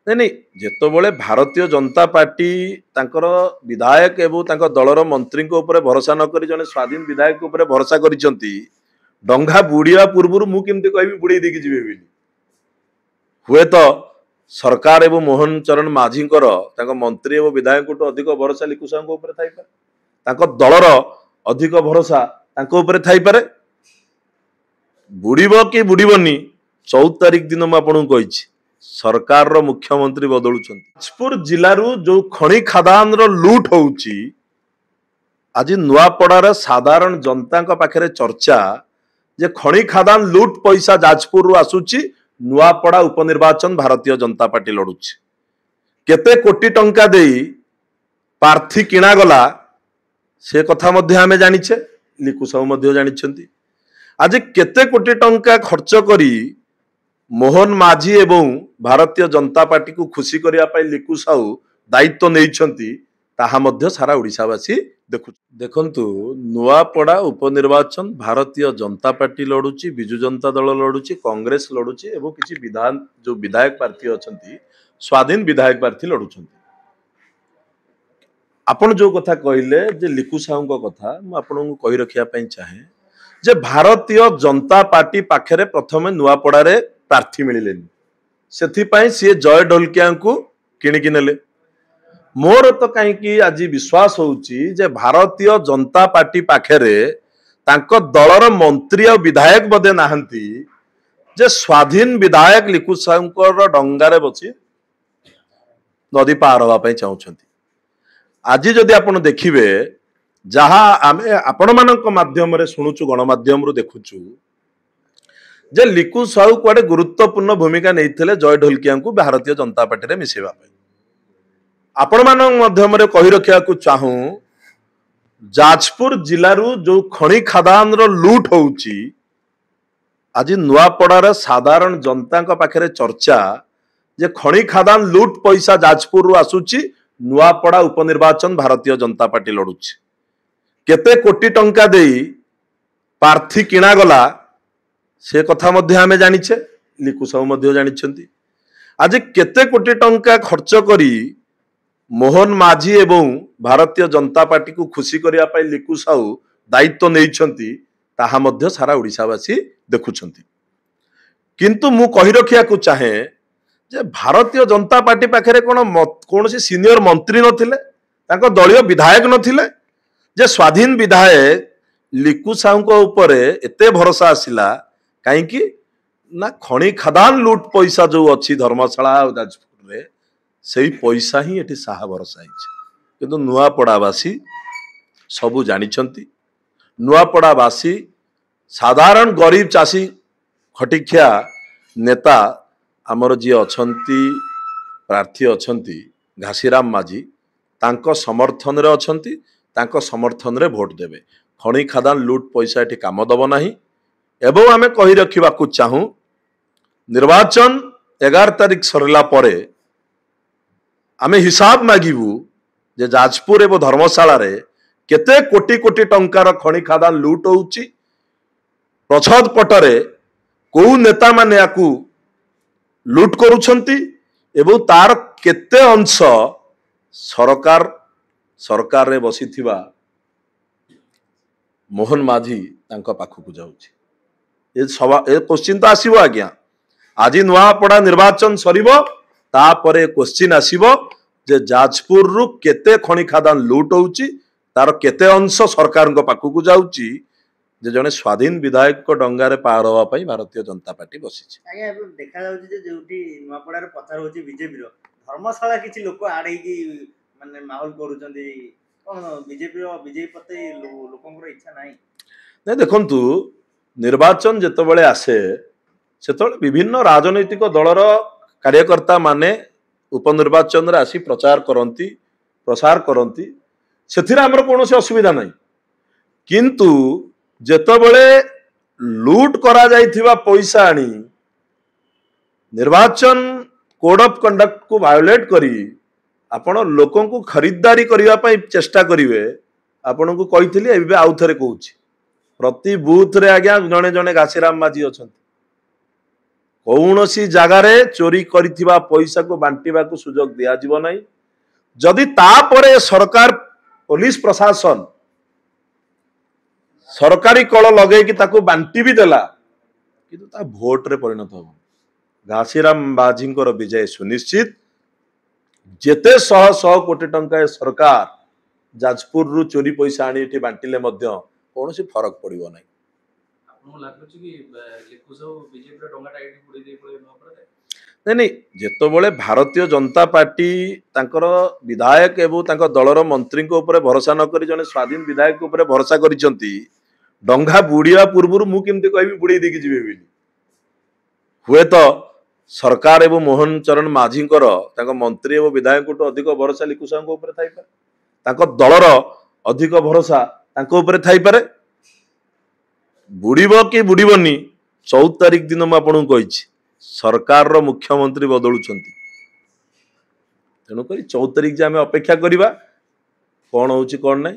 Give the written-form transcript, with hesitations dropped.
नहीं नहीं जेतोबळे भारतीय जनता पार्टी तांकर विधायक एवं तांकर दलर मंत्री ऊपर भरोसा न करी जने स्वाधीन विधायक ऊपर भरोसा करिसंती डंगा बुड़िया पूर्व मु केमती कहबी बुड़े देकी जिवे बेली हुए तो सरकार एवं मोहन चरण माझी मंत्री एवं विधायक अधिक भरोसा लिखु साहू ऊपर थाई पारे तांको दलर अधिक भरोसा तांको ऊपर थाई पारे बुड़ीब कि बुड़ीबनी 14 तारिख दिन मु आपन कहि सरकार रो मुख्यमंत्री बदलुछन जाजपुर जिलू जो खଣି खादान रो लूट होउची आज नुआपड़ार साधारण जनता पाखे चर्चा जे खଣି खादान लूट पैसा जाजपुर रु आसुची नुआपड़ा उपनिर्वाचन भारतीय जनता पार्टी लड़ुची केते कोटी टंका देई प्रार्थी किणा गला से कथा मध्य आमे जानिछे लिकु साहू मध्य जानिछंती आज केते कोटी टंका खर्च करी मोहन माझी एवं भारतीय जनता पार्टी को खुशी करिया पाई लिकु साहू दायित्व नेइछंती ताहा मध्य सारा ओडिशावासी देखंतु नुआपड़ा उपनिर्वाचन भारतीय जनता पार्टी लड़ुची बिजु जनता दल लड़ुची कांग्रेस लड़ुची एवं किसी विधान जो विधायक प्रार्थी अछंती स्वाधीन विधायक प्रार्थी लड़ुछंती आपण जो कथा कहले जे लिकु साहू कथा मु आपन कहि रखिया पई चाहे जे भारतीय जनता पार्टी पाखरे प्रथमे नुआपड़ा रे प्रार्थी मिलिलेनी सेथिपाई सी जय ढोलकिया को किणिकी नेले मोर तो कहीं आज विश्वास होउची जे भारतीय जनता पार्टी पाखरे तांको दलर मंत्री और विधायक बदे नाहंती जे स्वाधीन विधायक लिकु साहूंकर डंगारे बसी नदी पार होगा पई चाहुछंती आज जदि आपण देखिबे जहा आमे आपण मानक माध्यम रे सुनुचु गणमाध्यम रु देखुचु जे लिकु साहू कुआडे गुरुत्वपूर्ण भूमिका नैथिले जय ढोलकिया को भारतीय जनता पार्टी रे मिसेबा पई आपण मानक माध्यम रे कहि रखिया को चाहू जाजपुर जिलू जो खଣି खादान रो लूट होउची आज नुआपड़ार साधारण जनता पाखे चर्चा जे खଣି खादान लूट पैसा जाजपुर रु आसुची नुआपड़ा उपनिर्वाचन भारतीय जनता पार्टी लड़ुची केते कोटी टंका देई प्रार्थी किणा गला से कथा मध्य आमे जानिछे लिकु साहू मध्य जानिछंती आज केते कोटी टंका खर्च करी मोहन माझी एवं भारतीय जनता पार्टी को खुशी करिया पाई लिकु साहू दायित्व नेइछंती ताहा मध्य सारा ओडिशावासी देखुछंती किंतु मु कहि रखिया को चाहे जे भारतीय जनता पार्टी पाखरे कौन सी सीनियर मंत्री नथिले तांको दलीय विधायक नथिले जे स्वाधीन विधायक लिकु साहू को ऊपर एते भरोसा आसिला काईकी ना खଣି खादान लूट पैसा जो अच्छी धर्मशाला जाजपुर रे सही पैसा ही एटी साहा भरोसा किंतु नुआपड़ावासी सबू जानिछंती नुआपड़ावासी साधारण गरीब चाषी खटिखिया नेता आमर जी अछंती प्रार्थी अछंती घासीराम माझी तांको समर्थन रे अछंती तांको समर्थन रे भोट देबे खଣି खादान लूट पैसा एटी काम दब नाही एवं आमे कहि रखिबा को चाहू निर्वाचन 11 तारिख सरला परे आमे हिसाब मागिबू जे जाजपुर एवं धर्मशाला रे केते कोटी कोटी टंकार खଣି खादान लूट होउची प्रछद पटरे को नेता माने याकू लूट करूछंती एवं तार केते अंश सरकार रे बसिथिबा मोहन माझी तांका पाखकु जाउची ए क्वेश्चन तो आसीबो आज्ञा आज नुआपड़ा निर्वाचन सरीबो तापरे क्वेश्चन आसीबो जे जाजपुर रु केते खଣି खादान लूट होउची तार केते अंश सरकार पाखकु जाउची जे जने स्वाधीन विधायक को डंगारे पार होवा पई भारतीय जनता पार्टी बसिछि आज्ञा देखा जाउची जे जोटी नुआपड़ा रे पथर होची बीजेपी रो धर्मशाला किछि लोक आडै की माने माहौल करूचंदी कोन बीजेपी पते लोकंकर इच्छा नाही नै देखंतु निर्वाचन जेतबेले आसे सेतबेले विभिन्न राजनैतिक दलर कार्यकर्ता माने उपनिर्वाचन रे आसी प्रचार करंती प्रसार करंती सेथिरा हमर कोनोसी असुविधा नाही किंतु जेतबेले लूट करा जाइथिबा पैसा आनी निर्वाचन कोड ऑफ कंडक्ट को वायोलेट करी आपण लोकन को खरीदारी करिया पई चेष्टा करिवे आपण को कहिथिली एबे आउ थरे कहूची प्रति बूथ रे आज्ञा जने जने घासीराम माझी अछंती कौनसी जगार चोरी करिथिबा पैसा को बांटिबा को सुजोग दिया जीव नहीं जदि तापरे सरकार पुलिस प्रशासन सरकारी कल लगे कि ताको बांटी भी देला किंतु ता भोट रे परिणत हो घासीराम बाजी विजय सुनिश्चित जेते शह शह कोटी टंका सरकार जाजपुर रु चोरी पैसा आनी एठी बांटिले मध्य कौनसी फरक पड़िबो नहीं नहीं नहीं जेतबेले भारतीय जनता पार्टी तांकर विधायक एवं तांकर दलर मंत्री को ऊपर भरोसा न करी जने स्वाधीन विधायक को ऊपर भरोसा करिसंती डंगा बुड़िया पूर्व मु केमती कहबी बुड़े देकी जिवे बेली हुए तो सरकार एवं मोहन चरण माझी मंत्री एवं विधायक तो अधिक भरोसा लिखु साहू ऊपर थाई पारे तांको दलर अधिक भरोसा तांको ऊपर थाई पारे बुड़ीब कि बुड़ीबनी 14 तारिख दिन मु आपन कहि सरकार रो मुख्यमंत्री बदलुचंती तेणुक 14 तारिख जे आम अपेक्षा करवा कौन होची कौन नहीं